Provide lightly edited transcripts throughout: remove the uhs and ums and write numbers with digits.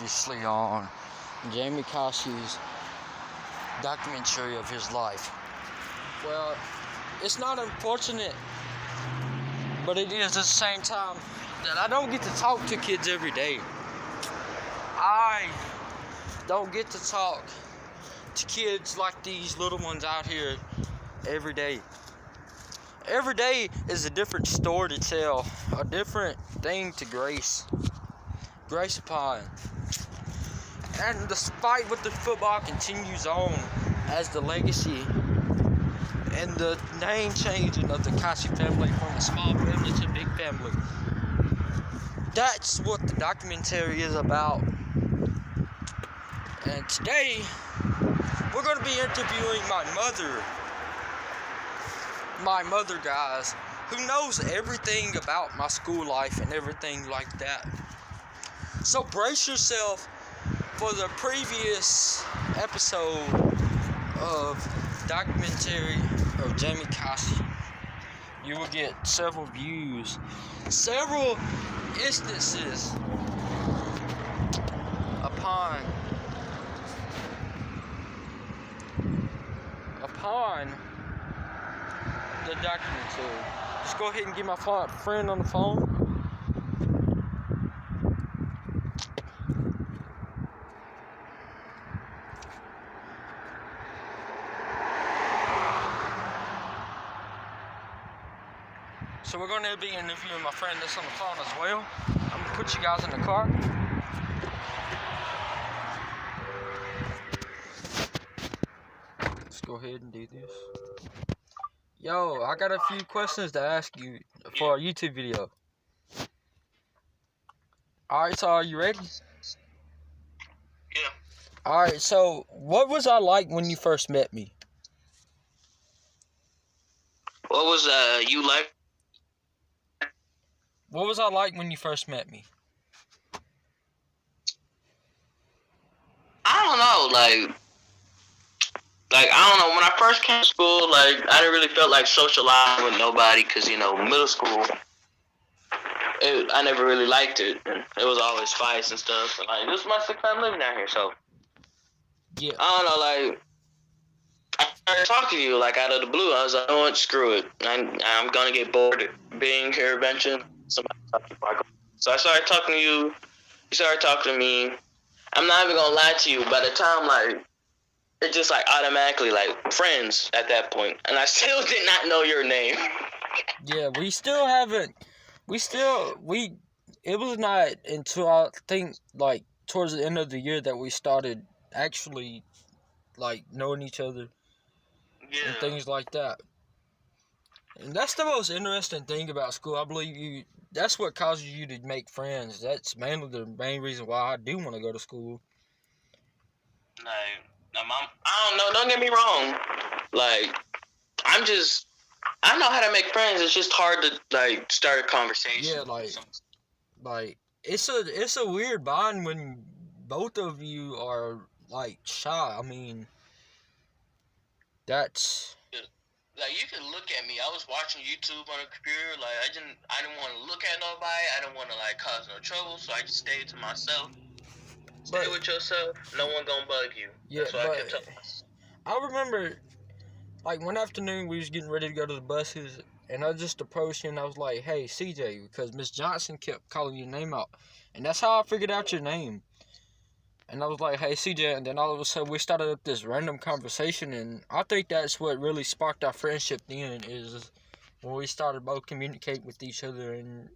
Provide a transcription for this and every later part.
previously on Jamie Kashi's documentary of his life. Well, it's not unfortunate, but it is at the same time that I don't get to talk to kids every day. I don't get to talk to kids like these little ones out here every day. Every day is a different story to tell, a different thing to grace upon. And the fight with the football continues on as the legacy and the name changing of the Kashi family from a small family to a big family. That's what the documentary is about. And today, we're going to be interviewing my mother, guys, who knows everything about my school life and everything like that. So brace yourself for the previous episode of documentary of Jamie Kashi. You will get several views, several instances upon the documentary. Just go ahead and get my friend on the phone. So we're going to be interviewing my friend that's on the phone as well. I'm going to put you guys in the car. Let's go ahead and do this. Yo, I got a few questions to ask you for our YouTube video. Alright, so are you ready? Yeah. Alright, so what was I like when you first met me? What was you like? What was I like when you first met me? I don't know, like I don't know. When I first came to school, like I didn't really feel like socializing with nobody, cause middle school, I never really liked it, and it was always fights and stuff. And like this is my sixth time living down here, so Yeah. I don't know. Like I started talking to you like out of the blue. I was like, oh, screw it. I'm gonna get bored being here eventually. Somebody talk before I go. So I started talking to you. You started talking to me. I'm not even gonna lie to you. By the time it just automatically friends at that point, and I still did not know your name. Yeah, we still haven't. It was not until I think towards the end of the year that we started actually knowing each other and things like that. And that's the most interesting thing about school. I believe that's what causes you to make friends. That's mainly the main reason why I do want to go to school. I don't know. Don't get me wrong. I know how to make friends. It's just hard to start a conversation. Yeah, it's a weird bond when both of you are shy. I mean, that's. You can look at me. I was watching YouTube on a computer. I didn't want to look at nobody. I didn't want to cause no trouble. So I just stayed to myself. Stay with yourself. No one gonna bug you. Yeah, that's what I kept telling myself. I remember, one afternoon we was getting ready to go to the buses, and I just approached you and I was like, "Hey, CJ," because Miss Johnson kept calling your name out, and that's how I figured out your name. And I was like, "Hey, CJ," and then all of a sudden we started up this random conversation, and I think that's what really sparked our friendship then, is when we started both communicating with each other and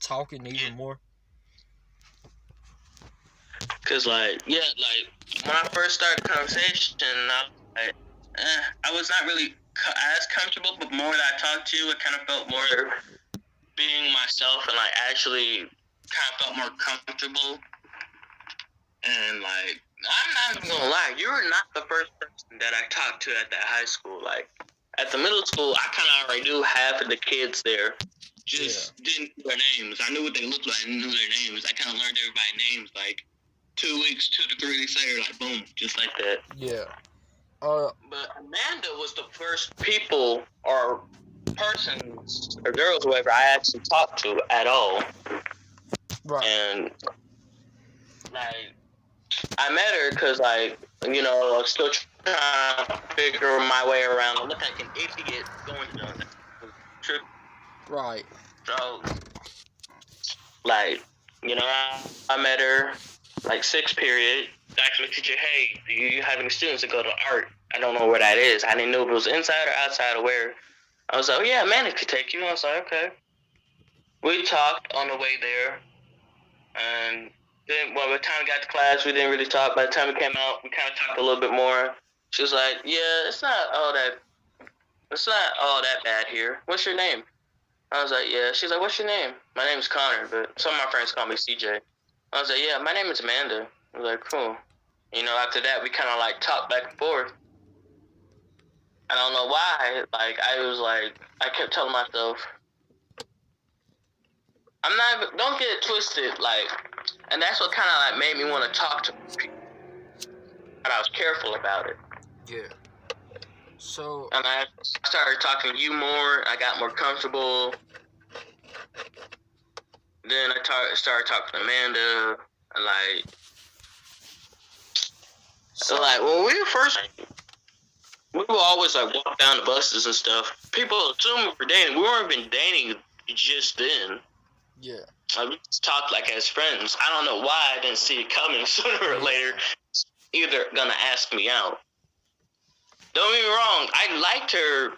talking even more. Cause when I first started the conversation, I was not really as comfortable, but more that I talked to you, it kind of felt more being myself, and actually kind of felt more comfortable. And I'm not even gonna lie, you were not the first person that I talked to at that high school. At the middle school, I kind of already knew half of the kids there. Just didn't know their names. I knew what they looked like. I knew their names. I kind of learned everybody's names 2 to 3 weeks later, boom, just like that. Yeah. But Amanda was the first people or persons or girls, whoever, I actually talked to at all. Right. And I met her because, like, you know, I was still trying to figure my way around. I look like an idiot going to the trip. Right. So, like, you know, I met her, like, sixth period. Asked my teacher, hey, do you have any students that go to art? I don't know where that is. I didn't know if it was inside or outside of where. I was like, oh, yeah, man, it could take you. I was like, okay. We talked on the way there, and then by the time we got to class, we didn't really talk. By the time we came out, we kind of talked a little bit more. She was like, yeah, it's not all that bad here. What's your name? I was like, yeah. She's like, what's your name? My name is Connor, but some of my friends call me CJ. I was like, yeah, my name is Amanda. I was like, cool. You know, after that, we kind of like talked back and forth. I don't know why. Like, I kept telling myself, don't get it twisted. Like, and that's what kind of like made me want to talk to people. And I was careful about it. Yeah. So. And I started talking to you more. I got more comfortable. Then I started talking to Amanda, and like, so like when we would always like walk down the buses and stuff. People assume we were dating. We weren't even dating just then. Yeah. Like, we just talked like as friends. I don't know why I didn't see it coming. Sooner or later, either gonna ask me out. Don't get me wrong. I liked her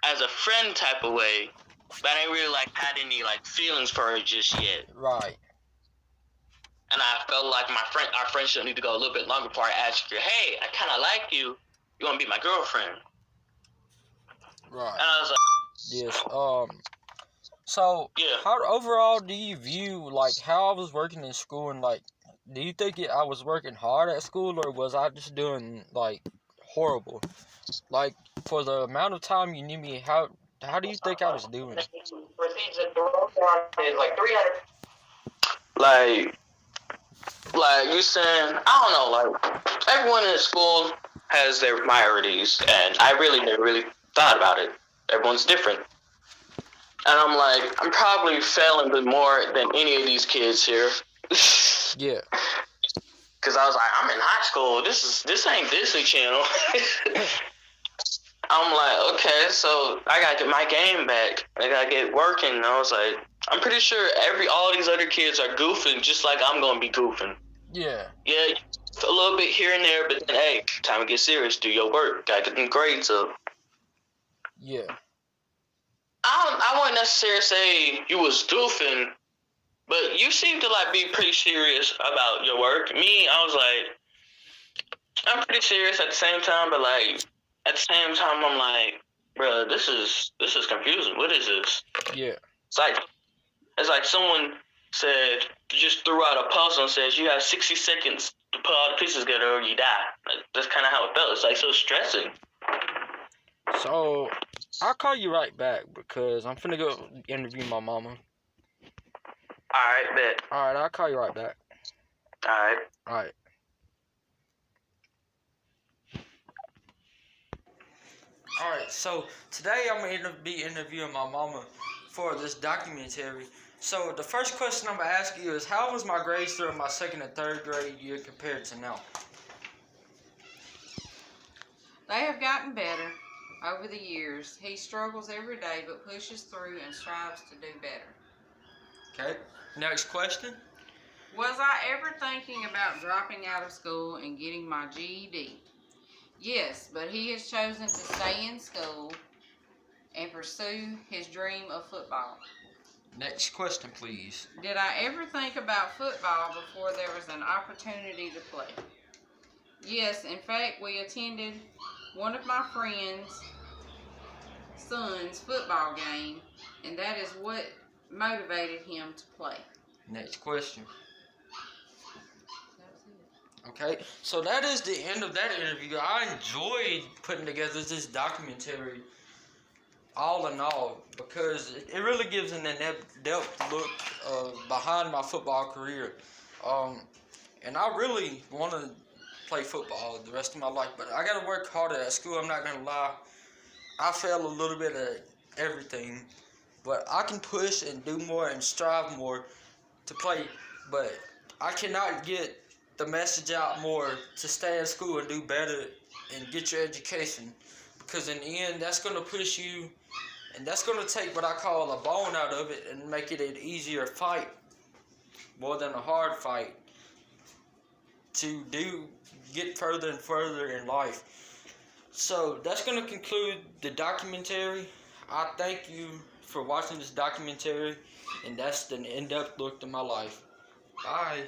as a friend type of way, but I didn't really like had any like feelings for her just yet. Right. And I felt like our friendship need to go a little bit longer before I asked her, hey, I kind of like you. You want to be my girlfriend? Right. And I was like, yes. So, yeah. how overall do you view like how I was working in school, and like, do you think I was working hard at school, or was I just doing like horrible? Like, for the amount of time you knew me, how do you think I was doing? Like you saying, I don't know, like everyone in school has their priorities, and I really never really thought about it. Everyone's different. And I'm like, I'm probably failing more than any of these kids here. Yeah. Because I was like, I'm in high school. This ain't Disney Channel. I'm like, okay, so I gotta get my game back. I gotta get working. And I was like, I'm pretty sure all these other kids are goofing just like I'm gonna be goofing. Yeah. Yeah, a little bit here and there, but then, hey, time to get serious. Do your work. Gotta get them grades up. Yeah. I wouldn't necessarily say you was goofing, but you seem to like be pretty serious about your work. Me, I was like, I'm pretty serious at the same time, but like at the same time, I'm like, bro, this is confusing. What is this? Yeah. It's like someone said, just threw out a puzzle and says you have 60 seconds to put all the pieces together or you die. Like, that's kind of how it felt. It's like so stressing. So, I'll call you right back because I'm finna go interview my mama. Alright, bet. Alright, I'll call you right back. Alright. Alright, so today I'm going to be interviewing my mama for this documentary. So the first question I'm going to ask you is, how was my grades during my second and third grade year compared to now? They have gotten better over the years. He struggles every day but pushes through and strives to do better. Okay, next question. Was I ever thinking about dropping out of school and getting my GED? Yes, but he has chosen to stay in school and pursue his dream of football. Next question, please. Did I ever think about football before there was an opportunity to play? Yes, in fact, we attended one of my friends' son's football game, and that is what motivated him to play. Next question. Okay, so that is the end of that interview. I enjoyed putting together this documentary, all in all, because it really gives an in-depth look behind my football career. And I really want to play football the rest of my life, but I got to work harder at school. I'm not going to lie. I fail a little bit at everything, but I can push and do more and strive more to play, but I cannot get the message out more to stay in school and do better and get your education, because in the end that's going to push you, and that's going to take what I call a bone out of it and make it an easier fight more than a hard fight to get further and further in life. So that's going to conclude the documentary. I thank you for watching this documentary, and that's the in-depth look at my life. Bye.